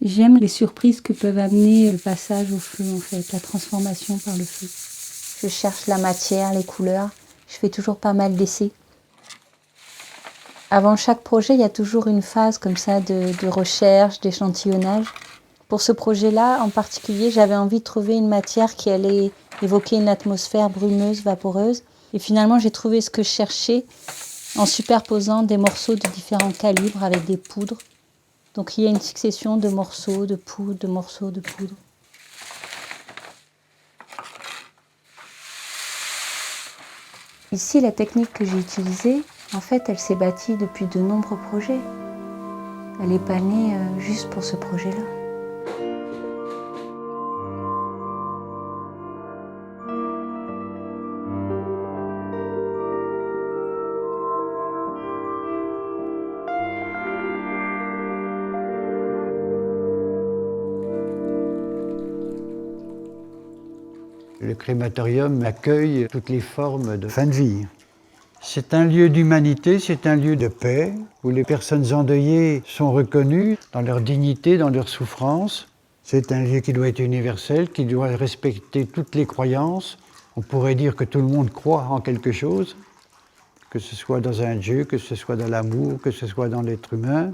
J'aime les surprises que peuvent amener le passage au feu, en fait, la transformation par le feu. Je cherche la matière, les couleurs. Je fais toujours pas mal d'essais. Avant chaque projet, il y a toujours une phase comme ça de recherche, d'échantillonnage. Pour ce projet-là, en particulier, j'avais envie de trouver une matière qui allait évoquer une atmosphère brumeuse, vaporeuse. Et finalement, j'ai trouvé ce que je cherchais en superposant des morceaux de différents calibres avec des poudres. Donc il y a une succession de morceaux, de poudre, de morceaux, de poudre. Ici, la technique que j'ai utilisée, en fait, elle s'est bâtie depuis de nombreux projets. Elle n'est pas née juste pour ce projet-là. Le crématorium accueille toutes les formes de fin de vie. C'est un lieu d'humanité, c'est un lieu de paix, où les personnes endeuillées sont reconnues dans leur dignité, dans leur souffrance. C'est un lieu qui doit être universel, qui doit respecter toutes les croyances. On pourrait dire que tout le monde croit en quelque chose, que ce soit dans un Dieu, que ce soit dans l'amour, que ce soit dans l'être humain.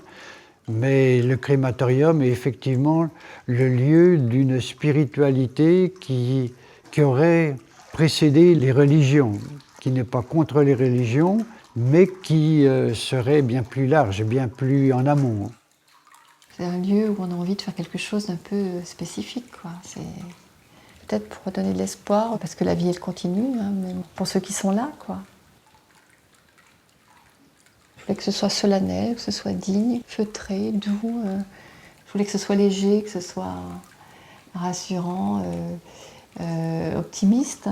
Mais le crématorium est effectivement le lieu d'une spiritualité qui aurait précédé les religions, qui n'est pas contre les religions, mais qui serait bien plus large, bien plus en amont. C'est un lieu où on a envie de faire quelque chose d'un peu spécifique, quoi. C'est peut-être pour redonner de l'espoir, parce que la vie elle continue, hein, même pour ceux qui sont là, quoi. Je voulais que ce soit solennel, que ce soit digne, feutré, doux. Je voulais que ce soit léger, que ce soit rassurant, optimiste.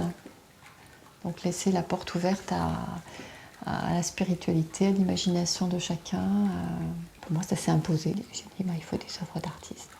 Donc laisser la porte ouverte à la spiritualité, à l'imagination de chacun. Pour moi, ça s'est imposé. J'ai dit, il faut des œuvres d'artistes.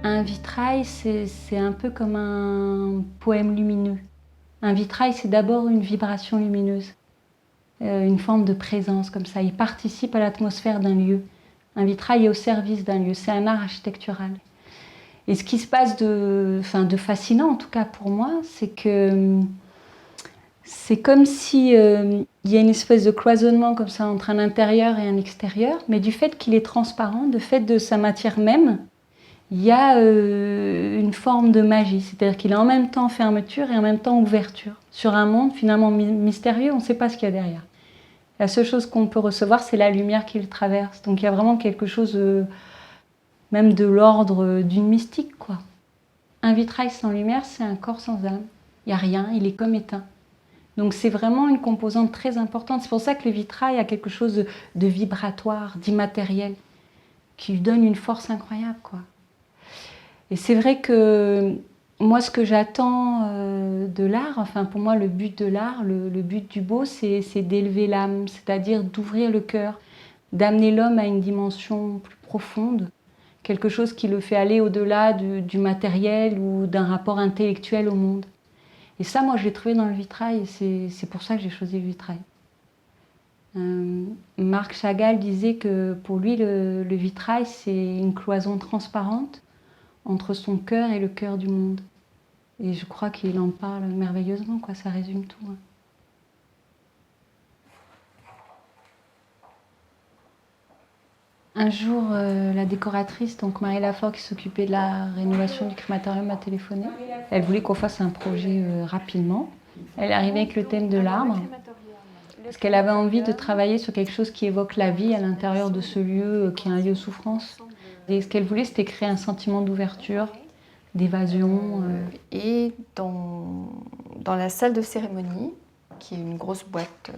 Un vitrail, c'est un peu comme un poème lumineux. Un vitrail, c'est d'abord une vibration lumineuse, une forme de présence comme ça. Il participe à l'atmosphère d'un lieu. Un vitrail est au service d'un lieu, c'est un art architectural. Et ce qui se passe de fascinant, en tout cas pour moi, c'est que c'est comme si il y a une espèce de cloisonnement comme ça entre un intérieur et un extérieur, mais du fait qu'il est transparent, du fait de sa matière même, il y a une forme de magie, c'est-à-dire qu'il est en même temps fermeture et en même temps ouverture sur un monde finalement mystérieux, on ne sait pas ce qu'il y a derrière. La seule chose qu'on peut recevoir, c'est la lumière qui le traverse. Donc il y a vraiment quelque chose, même de l'ordre d'une mystique, quoi. Un vitrail sans lumière, c'est un corps sans âme. Il n'y a rien, il est comme éteint. Donc c'est vraiment une composante très importante. C'est pour ça que le vitrail a quelque chose de vibratoire, d'immatériel, qui lui donne une force incroyable, quoi. Et c'est vrai que moi, ce que j'attends de l'art, enfin pour moi le but de l'art, le but du beau, c'est d'élever l'âme, c'est-à-dire d'ouvrir le cœur, d'amener l'homme à une dimension plus profonde, quelque chose qui le fait aller au-delà du matériel ou d'un rapport intellectuel au monde. Et ça, moi, je l'ai trouvé dans le vitrail, et c'est pour ça que j'ai choisi le vitrail. Marc Chagall disait que pour lui, le vitrail, c'est une cloison transparente entre son cœur et le cœur du monde. Et je crois qu'il en parle merveilleusement, quoi. Ça résume tout. Hein. Un jour, la décoratrice, donc Marie Lafort, qui s'occupait de la rénovation du crématorium, m'a téléphoné. Elle voulait qu'on fasse un projet rapidement. Elle est arrivée avec le thème de l'arbre, parce qu'elle avait envie de travailler sur quelque chose qui évoque la vie à l'intérieur de ce lieu, qui est un lieu de souffrance. Et ce qu'elle voulait, c'était créer un sentiment d'ouverture, d'évasion. Et dans la salle de cérémonie, qui est une grosse boîte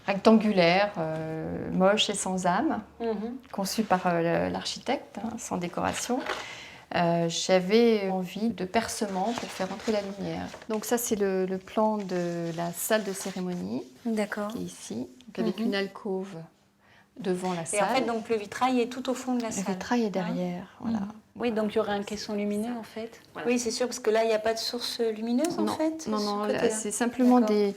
rectangulaire, moche et sans âme, conçue par l'architecte, sans décoration, j'avais envie de percement pour faire entrer la lumière. Donc ça, c'est le plan de la salle de cérémonie, D'accord. qui est ici, donc avec une alcôve devant la salle. Et en fait, donc le vitrail est tout au fond de la salle. Le vitrail est derrière, voilà. Oui, donc il y aurait un caisson lumineux, en fait. Voilà. Oui, c'est sûr, parce que là, il n'y a pas de source lumineuse, en fait. Non, sur non, ce là, côté-là. c'est simplement D'accord. des...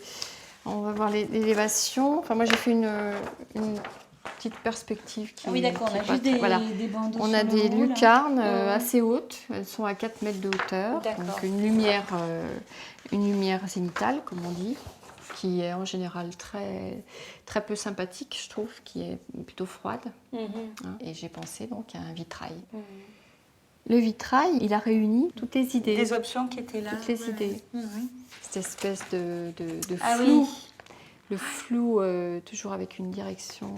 On va voir l'élévation. Enfin, moi, j'ai fait une petite perspective qui... Ah oui, d'accord, on a qui juste est pas- voilà. des bandeaux On sur a le des haut, là. lucarnes Ouais. assez hautes. Elles sont à 4 mètres de hauteur. D'accord. Donc une lumière zénitale, comme on dit, qui est en général très peu sympathique, je trouve, qui est plutôt froide. Mhm. Hein. Et j'ai pensé donc à un vitrail. Mhm. Le vitrail, il a réuni toutes les idées. Des options qui étaient là. Toutes les Ouais. idées. Mhm. Cette espèce de Ah flou. oui. Le flou, toujours avec une direction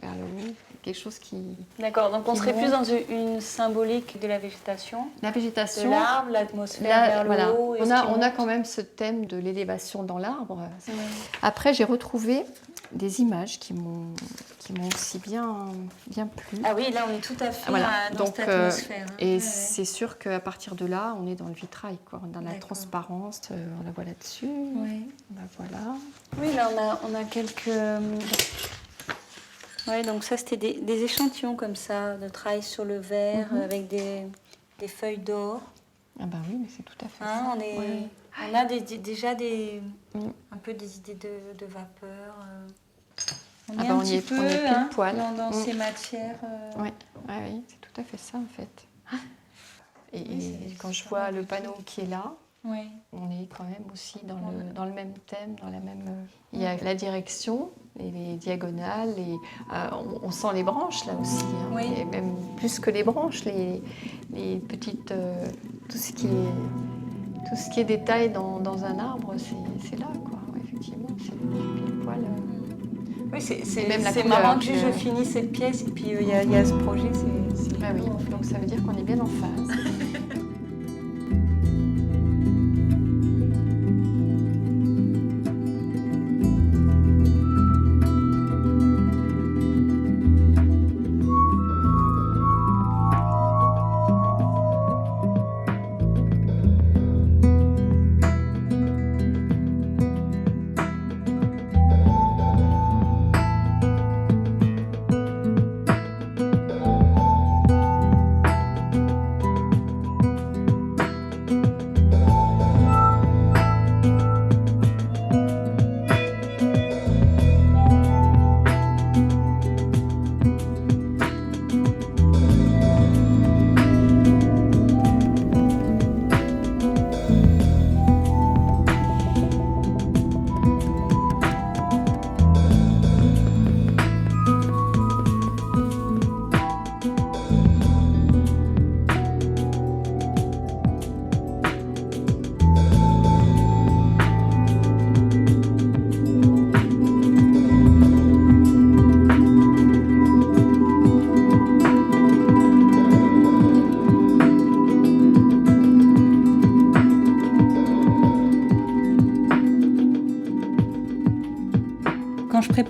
vers le haut. Quelque chose qui... D'accord, donc on serait Qui plus dans une symbolique de la végétation, La de végétation... l'arbre, l'atmosphère Là, vers voilà. le haut. et On ce a, qui on a monte. quand même ce thème de l'élévation dans l'arbre. Ouais. Après, j'ai retrouvé des images qui m'ont aussi bien plu. Ah oui, là on est tout à fait Voilà. dans Donc, cette atmosphère. hein. et Ouais, c'est sûr qu'à partir de là, on est dans le vitrail, quoi. Dans la D'accord. transparence, on la voit là-dessus. ouais. Ouais. On la voit là. Oui, là on a quelques... Oui, donc ça c'était des échantillons comme ça, de travail sur le verre avec des feuilles d'or. Ah ben oui, mais c'est tout à fait Hein, ça. on, est, Ouais. on a déjà Mm. un peu des idées de vapeur. On Ah est ben, un on y petit est- peu on est pile hein, poil. dans Mm. ces matières. Ouais, oui, c'est tout à fait ça en fait. Et, Oui, et c'est quand je vraiment vois le panneau qui est là, Ouais. on est quand même aussi dans le même thème, dans la même... Il y a la direction, et les diagonales, et on sent les branches là aussi. Hein, Oui. et même plus que les branches, les petites... tout ce qui est détail dans un arbre, c'est là, quoi. Ouais, effectivement, c'est pile poil. Oui, c'est même la marrant couleur, que je le- finis cette pièce et puis il y a ce projet. C'est Ah oui, donc ça veut dire qu'on est bien en phase.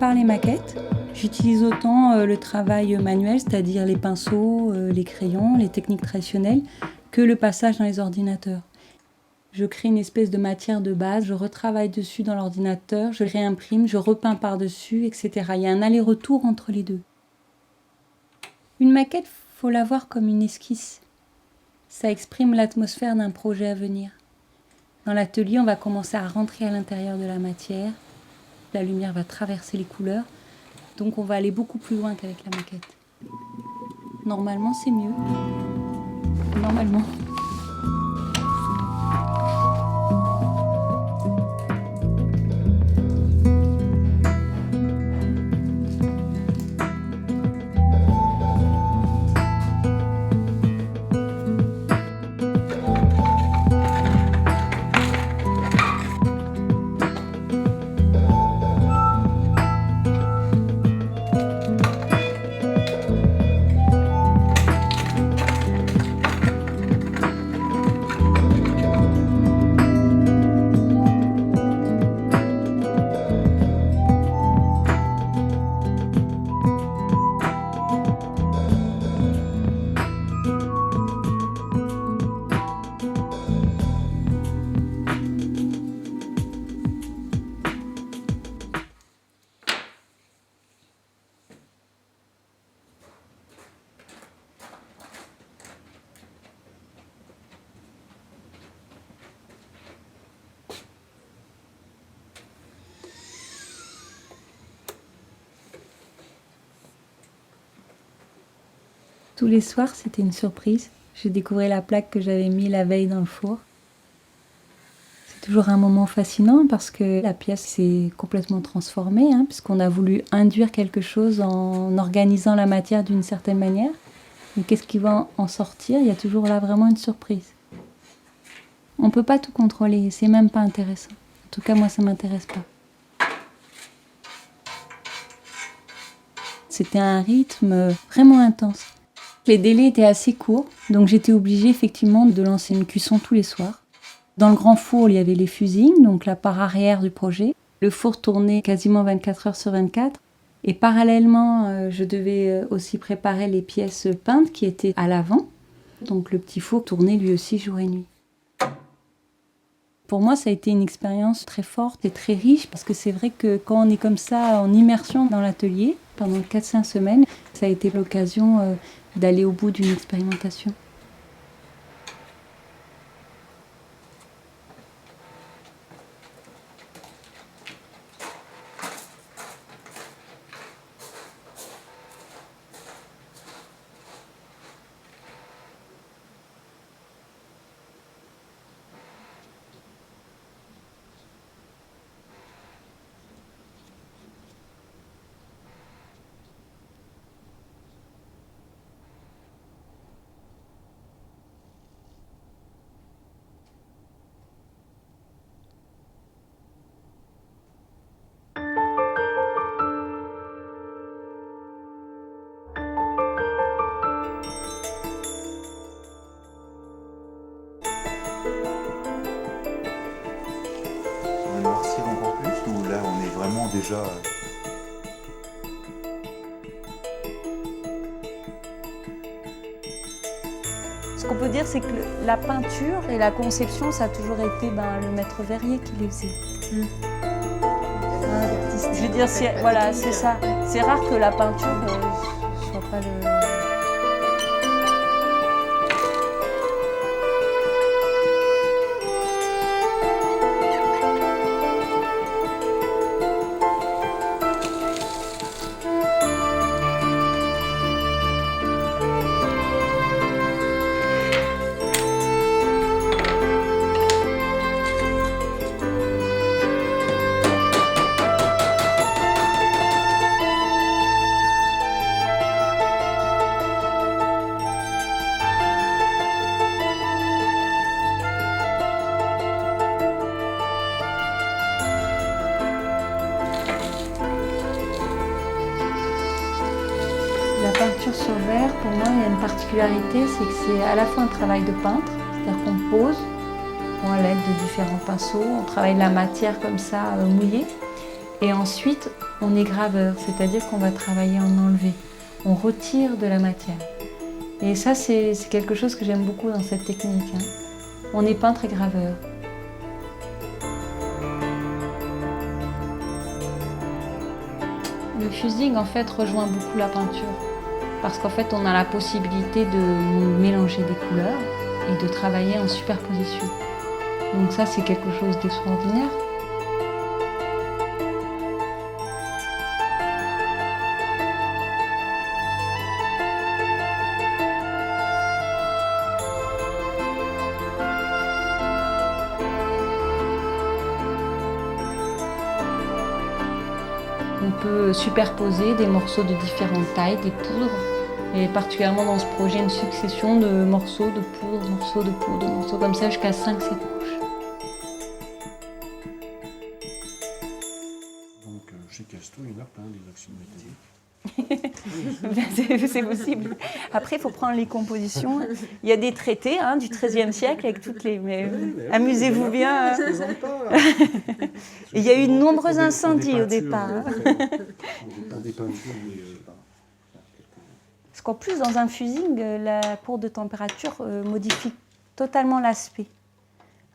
prépare les maquettes, j'utilise autant le travail manuel, c'est-à-dire les pinceaux, les crayons, les techniques traditionnelles, que le passage dans les ordinateurs. Je crée une espèce de matière de base, je retravaille dessus dans l'ordinateur, je réimprime, je repeins par-dessus, etc. Il y a un aller-retour entre les deux. Une maquette, il faut la voir comme une esquisse. Ça exprime l'atmosphère d'un projet à venir. Dans l'atelier, on va commencer à rentrer à l'intérieur de la matière. La lumière va traverser les couleurs. Donc on va aller beaucoup plus loin qu'avec la maquette. Normalement, c'est mieux. Normalement. Tous les soirs, c'était une surprise. Je découvrais la plaque que j'avais mise la veille dans le four. C'est toujours un moment fascinant parce que la pièce s'est complètement transformée, puisqu'on a voulu induire quelque chose en organisant la matière d'une certaine manière. Mais qu'est-ce qui va en sortir? Il y a toujours là vraiment une surprise. On ne peut pas tout contrôler, c'est même pas intéressant. En tout cas, moi, ça ne m'intéresse pas. C'était un rythme vraiment intense. Les délais étaient assez courts, donc j'étais obligée effectivement de lancer une cuisson tous les soirs. Dans le grand four, il y avait les fusings, donc la part arrière du projet. Le four tournait quasiment 24 heures sur 24. Et parallèlement, je devais aussi préparer les pièces peintes qui étaient à l'avant. Donc le petit four tournait lui aussi jour et nuit. Pour moi, ça a été une expérience très forte et très riche parce que c'est vrai que quand on est comme ça en immersion dans l'atelier, pendant 4-5 semaines, ça a été l'occasion d'aller au bout d'une expérimentation. Noircir encore plus ou là on est vraiment déjà... Ce qu'on peut dire, c'est que la peinture et la conception, ça a toujours été le maître verrier qui les faisait. Je veux dire, voilà, c'est ça. C'est rare que la peinture soit pas le... La peinture sur verre, pour moi, il y a une particularité, c'est que c'est à la fois un travail de peintre, c'est-à-dire qu'on pose à l'aide de différents pinceaux, on travaille la matière comme ça, mouillée, et ensuite On est graveur, c'est-à-dire qu'on va travailler en enlevé. On retire de la matière. Et ça, c'est quelque chose que j'aime beaucoup dans cette technique. On est peintre et graveur. Le fusing, en fait, rejoint beaucoup la peinture. Parce qu'en fait, on a la possibilité de mélanger des couleurs et de travailler en superposition. Donc ça, c'est quelque chose d'extraordinaire. On peut superposer des morceaux de différentes tailles, des poudres, et particulièrement dans ce projet, une succession de morceaux de poudre, morceaux de poudre, morceaux comme ça jusqu'à 5-7 couches. Donc chez Casto, il y en a plein des actions métalliques. C'est possible. Après, il faut prendre les compositions. Il y a des traités du XIIIe siècle avec toutes les... Mais amusez-vous bien. Il y a eu de nombreux incendies au départ. Des peintures, Parce qu'en plus, dans un fusing, la courbe de température modifie totalement l'aspect.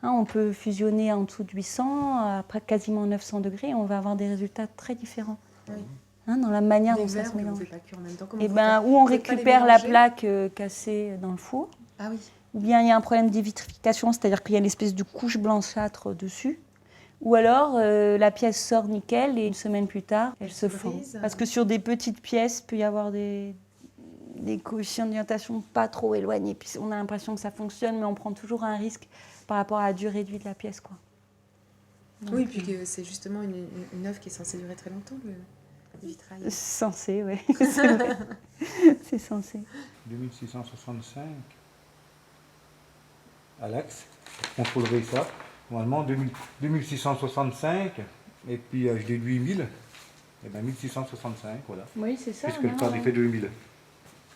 On peut fusionner en dessous de 800, après quasiment 900 degrés, on va avoir des résultats très différents. Oui. Dans la manière Les dont ça verres, se mélange. on ne fait pas cuire en même temps. Et ou on récupère la plaque cassée dans le four, Ah oui. ou bien il y a un problème de vitrification, c'est-à-dire qu'il y a une espèce de couche blanchâtre dessus. Ou alors la pièce sort nickel et une semaine plus tard, elle se fond. brise. Parce que sur des petites pièces, il peut y avoir des coefficients d'orientation pas trop éloignés. Puis on a l'impression que ça fonctionne, mais on prend toujours un risque par rapport à la durée de vie de la pièce, quoi. Donc, Oui, puis que c'est justement une œuvre qui est censée durer très longtemps, le vitrail. Censé, oui. C'est vrai. C'est censé. 2665 à l'axe, contrôlerai ça. Normalement 2665 et puis je déduis 1000, et bien 1665, voilà. Oui, c'est ça. Puisque le quart il fait 2000.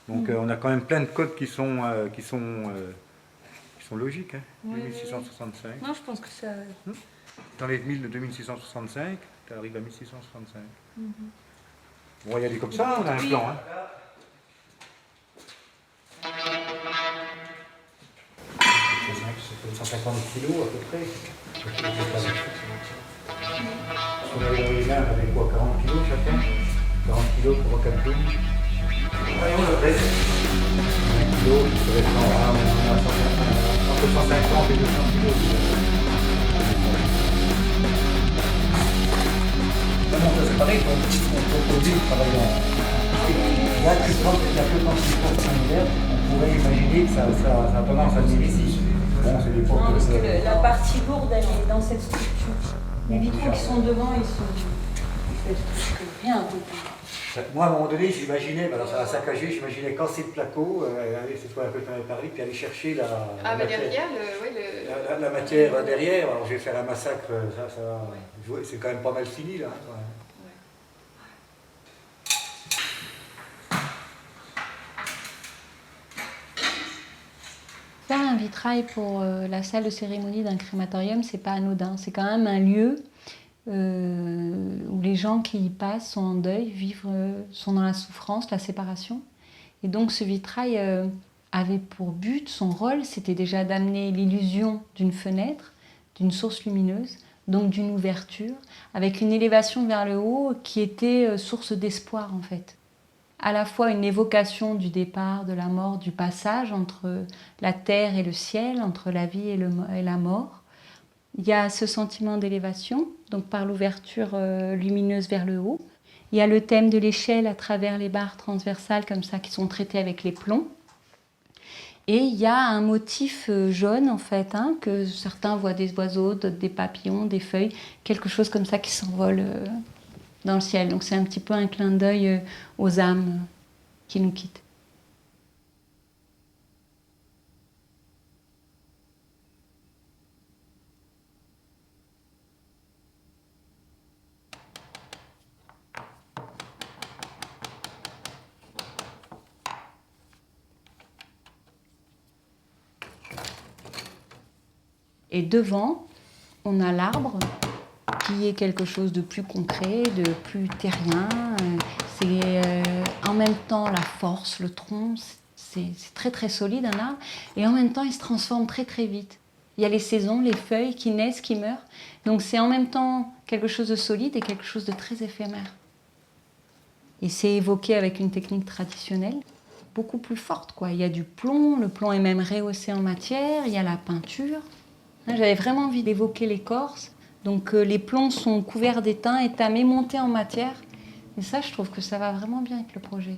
Donc on a quand même plein de codes qui sont logiques. 2665. Non, je pense que ça... T'enlèves 1000 de 2665, tu arrives à 1665. On va y aller comme ça, on a un plan. Ça fait 150 kilos à peu près. On avait dans les mains, on avait quoi, 40 kilos chacun 40 kilos pour 4 jours. Voyons le reste. 1 kilo, ça serait entre 150 et 200 kilos. Non, ça c'est pareil, on proposait de travailler en... Il n'y a que quand il y a on pourrait imaginer que ça a tendance à venir ici. Bon, c'est l'époque Parce que la partie lourde, elle est dans cette structure. Les vitraux qui sont devant, ils touchent rien. Moi, à un moment donné, j'imaginais, alors ça va saccager, j'imaginais casser le placo, cette fois un peu comme Paris, puis aller chercher la matière, derrière, la matière derrière. Alors je vais faire un massacre, c'est quand même pas mal fini là. Faire un vitrail pour la salle de cérémonie d'un crématorium, c'est pas anodin. C'est quand même un lieu où les gens qui y passent sont en deuil, sont dans la souffrance, la séparation. Et donc ce vitrail avait pour but, son rôle, c'était déjà d'amener l'illusion d'une fenêtre, d'une source lumineuse, donc d'une ouverture, avec une élévation vers le haut qui était source d'espoir en fait. À la fois une évocation du départ, de la mort, du passage entre la terre et le ciel, entre la vie et la mort. Il y a ce sentiment d'élévation, donc par l'ouverture lumineuse vers le haut. Il y a le thème de l'échelle à travers les barres transversales comme ça qui sont traitées avec les plombs. Et il y a un motif jaune en fait, que certains voient des oiseaux, d'autres des papillons, des feuilles, quelque chose comme ça qui s'envole dans le ciel. Donc c'est un petit peu un clin d'œil aux âmes qui nous quittent. Et devant, on a l'arbre qui est quelque chose de plus concret, de plus terrien. C'est en même temps la force, le tronc, c'est très très solide un arbre, et en même temps il se transforme très très vite. Il y a les saisons, les feuilles qui naissent, qui meurent, donc c'est en même temps quelque chose de solide et quelque chose de très éphémère. Et c'est évoqué avec une technique traditionnelle, beaucoup plus forte, quoi. Il y a du plomb, le plomb est même rehaussé en matière, il y a la peinture. J'avais vraiment envie d'évoquer l'écorce, donc les plombs sont couverts d'étain, étamés, montés en matière. Et ça, je trouve que ça va vraiment bien avec le projet.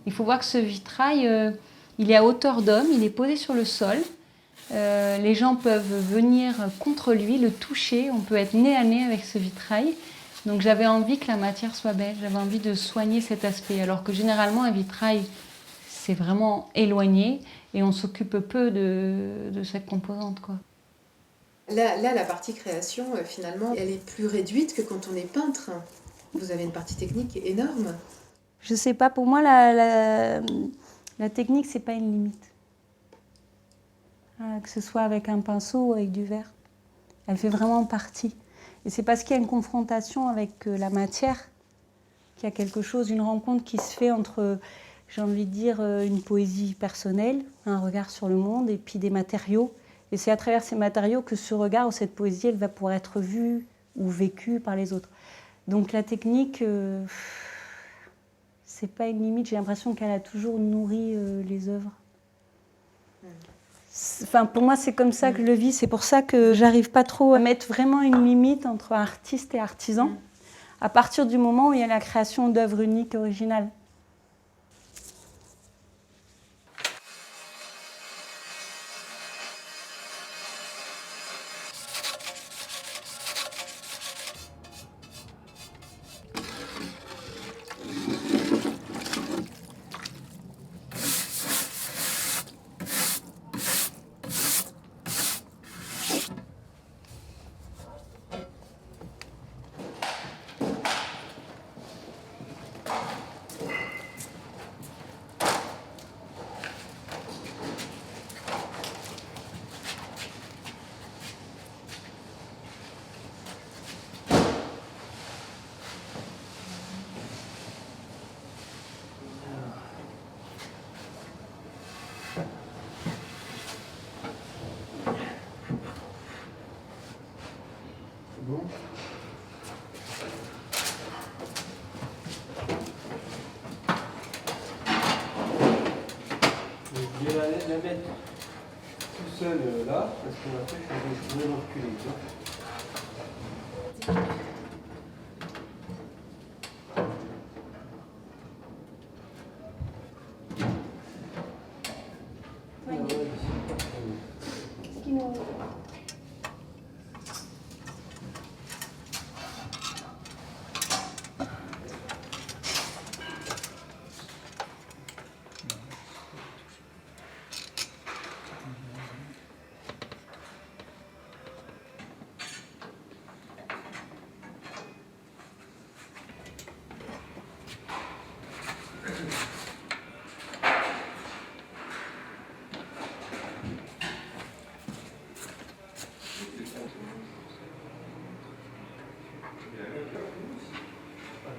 Il faut voir que ce vitrail, il est à hauteur d'homme, il est posé sur le sol. Les gens peuvent venir contre lui, le toucher, on peut être nez à nez avec ce vitrail. Donc j'avais envie que la matière soit belle, j'avais envie de soigner cet aspect. Alors que généralement, un vitrail, c'est vraiment éloigné et on s'occupe peu de cette composante, quoi. Là, la partie création, finalement, elle est plus réduite que quand on est peintre. Vous avez une partie technique énorme. Je sais pas, pour moi, la technique, c'est pas une limite. Que ce soit avec un pinceau ou avec du verre. Elle fait vraiment partie. Et c'est parce qu'il y a une confrontation avec la matière qu'il y a quelque chose, une rencontre qui se fait entre, j'ai envie de dire, une poésie personnelle, un regard sur le monde, et puis des matériaux. Et c'est à travers ces matériaux que ce regard ou cette poésie, elle va pouvoir être vue ou vécue par les autres. Donc la technique, c'est pas une limite. J'ai l'impression qu'elle a toujours nourri les œuvres. Enfin, pour moi, c'est comme ça que je le vis. C'est pour ça que j'arrive pas trop à mettre vraiment une limite entre artiste et artisan, à partir du moment où il y a la création d'œuvres uniques, originales. Bon. Je vais la mettre tout seul là, parce qu'on a fait, je vais reculer, tu vois.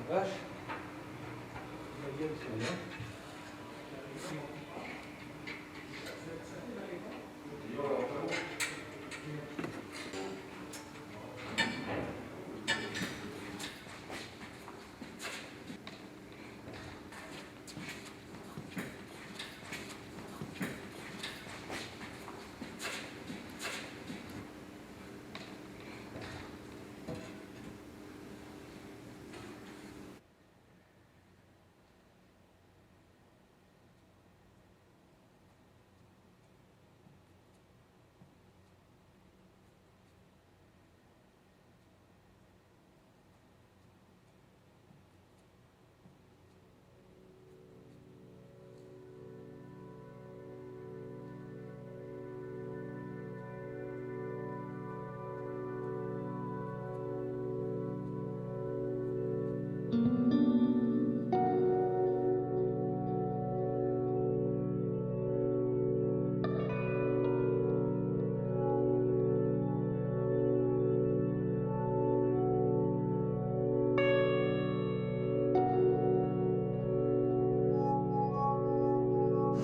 Vache. La gueule, c'est bien.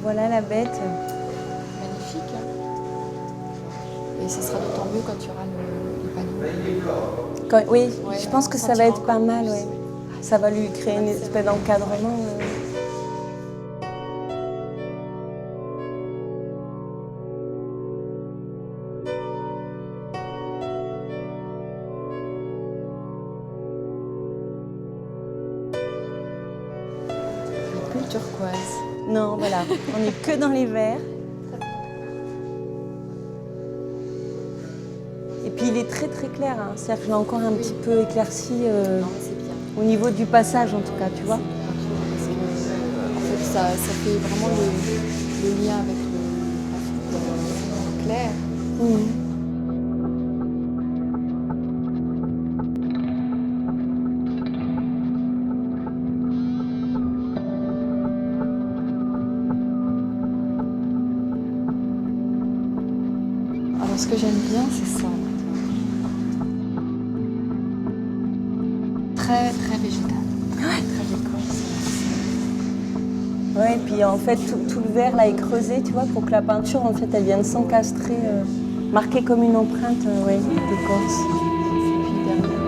Voilà la bête. Magnifique. Hein. Et ce sera d'autant mieux quand il y aura le panneau. Oui, Ouais, je pense que ça va être pas mal. Ouais. Ça va lui créer une espèce d'encadrement. Plus turquoise. Non, voilà, on n'est que dans les verts. Et puis il est très très clair, hein. C'est-à-dire que je l'ai encore un petit peu éclairci Non, mais c'est bien. au niveau du passage en tout cas, tu vois. Parce que, en fait, ça fait vraiment le lien avec le clair. Alors ce que j'aime bien, c'est ça. Très très végétal. Ouais. Très écorce. Ouais, et puis en fait tout le verre là est creusé, tu vois, pour que la peinture en fait elle vienne s'encastrer, marquée comme une empreinte d'écorce. Et puis derrière.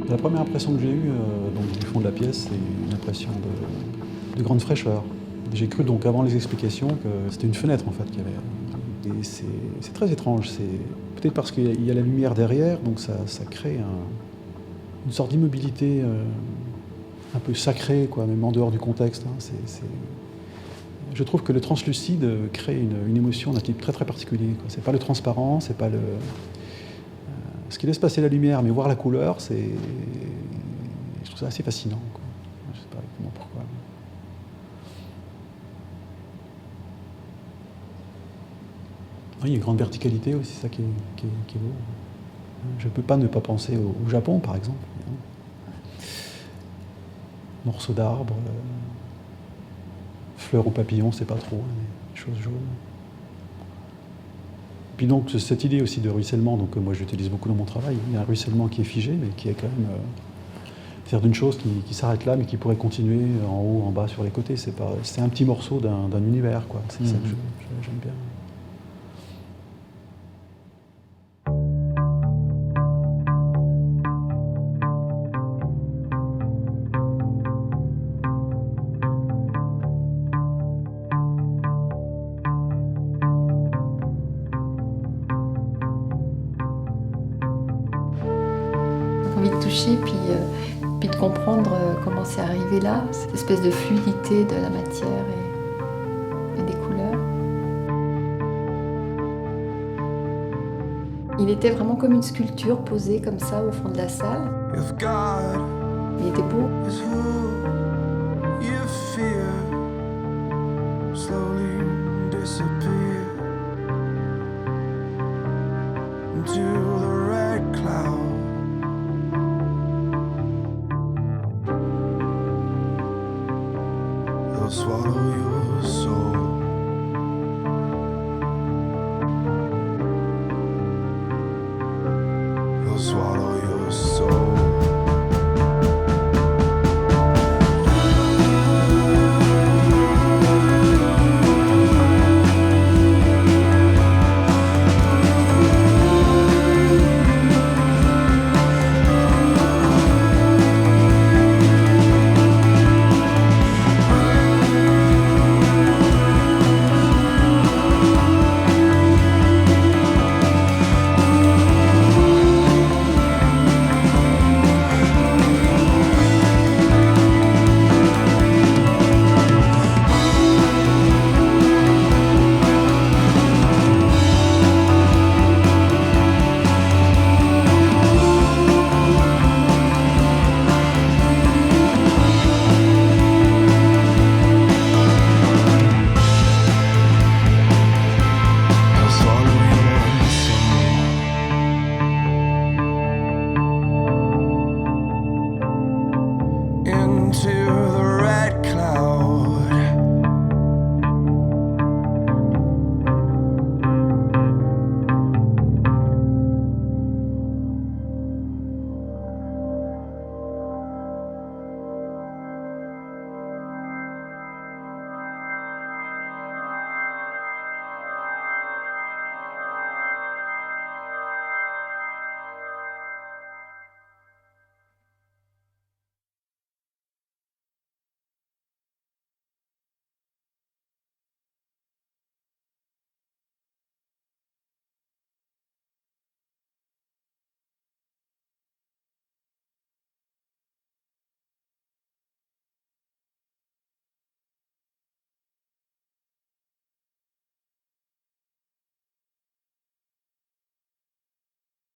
La première impression que j'ai eue donc, du fond de la pièce, c'est une impression de grande fraîcheur. J'ai cru donc avant les explications que c'était une fenêtre en fait qu'il y avait. Et c'est très étrange. C'est peut-être parce qu'il y a la lumière derrière, donc ça crée une sorte d'immobilité un peu sacrée, quoi, même en dehors du contexte. Hein. Je trouve que le translucide crée une émotion d'un type très très particulier. C'est pas le transparent, c'est pas le. Ce qui laisse passer la lumière, mais voir la couleur, je trouve ça assez fascinant, quoi. Je ne sais pas exactement pourquoi. Oui, il y a une grande verticalité aussi, c'est ça qui est beau. Je ne peux pas ne pas penser au Japon, par exemple. Morceaux d'arbres, fleurs ou papillons, c'est pas trop, hein, des choses jaunes. Puis donc cette idée aussi de ruissellement, donc moi j'utilise beaucoup dans mon travail, il y a un ruissellement qui est figé, mais qui est quand même c'est-à-dire d'une chose qui s'arrête là, mais qui pourrait continuer en haut, en bas, sur les côtés. C'est un petit morceau d'un univers, quoi. C'est ça que j'aime bien. Envie de toucher, puis de comprendre comment c'est arrivé là, cette espèce de fluidité de la matière et des couleurs. Il était vraiment comme une sculpture posée comme ça au fond de la salle. Il était beau. Swallow your soul. They'll swallow your soul.